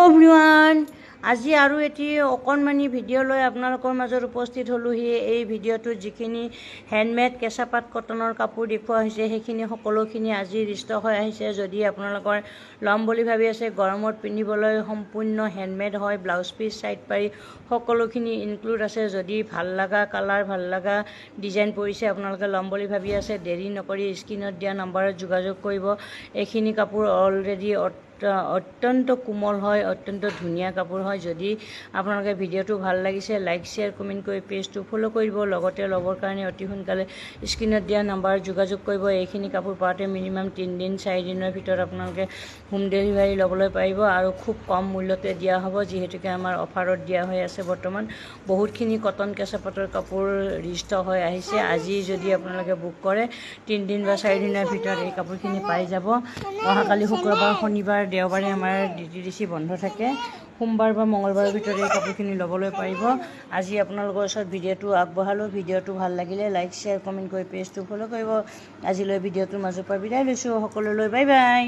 Everyone আজি আৰু এটি অকণমানি ভিডিঅ' লৈ আপোনালোকৰ মাজত উপস্থিত হ'লোহি। এই ভিডিঅ'টোত যিখিনি হেণ্ডমেড কেঁচাপাত কটনৰ কাপোৰ দেখুওৱা হৈছে সেইখিনি সকলোখিনি আজি ষ্টক হৈ আহিছে। যদি আপোনালোকৰ ল'ম বুলি ভাবি আছে, গৰমত পিন্ধিবলৈ সম্পূৰ্ণ হেণ্ডমেড হয়, ব্লাউজ পিচ চাইড পাৰি সকলোখিনি ইনক্লুড আছে। যদি ভাল লগা কালাৰ, ভাল লগা ডিজাইন পৰিছে, আপোনালোকে ল'ম বুলি ভাবি আছে, দেৰি নকৰি স্ক্ৰীনত দিয়া নম্বৰত যোগাযোগ কৰিব। এইখিনি কাপোৰ অলৰেডি অত্যন্ত কোমল হয়, অত্যন্ত ধুনীয়া কাপোৰ হয়। যদি আপোনালোকে ভিডিঅ'টো ভাল লাগিছে, লাইক শ্বেয়াৰ কমেণ্ট কৰি পেজটো ফ'ল' কৰিব। লগতে ল'বৰ কাৰণে অতি সোনকালে স্ক্ৰীনত দিয়া নম্বৰত যোগাযোগ কৰিব। এইখিনি কাপোৰ পাওঁতে মিনিমাম 3 দিন 4 দিনৰ ভিতৰত আপোনালোকে হোম ডেলিভাৰী ল'বলৈ পাৰিব আৰু খুব কম মূল্যতে দিয়া হ'ব, যিহেতুকে আমাৰ অফাৰত দিয়া হৈ আছে। বৰ্তমান বহুতখিনি কটন কেঁচাপাতৰ কাপোৰ ৰিষ্টক হৈ আহিছে। আজি যদি আপোনালোকে বুক কৰে 3 দিন বা 4 দিনৰ ভিতৰত এই কাপোৰখিনি পাই যাব। অহাকালি শুক্ৰবাৰ, শনিবাৰ, দেওবাৰে আমাৰ DTDC বন্ধ থাকে। সোমবাৰ বা মঙলবাৰৰ ভিতৰত এই কাপোৰখিনি ল'বলৈ পাৰিব। আজি আপোনালোকৰ ওচৰত ভিডিঅ'টো আগবঢ়ালোঁ। ভিডিঅ'টো ভাল লাগিলে লাইক শ্বেয়াৰ কমেণ্ট কৰি পেজটো ফ'ল' কৰিব। আজিলৈ ভিডিঅ'টোৰ মাজৰ পৰা বিদায় লৈছোঁ। সকলোলৈ বাই বাই।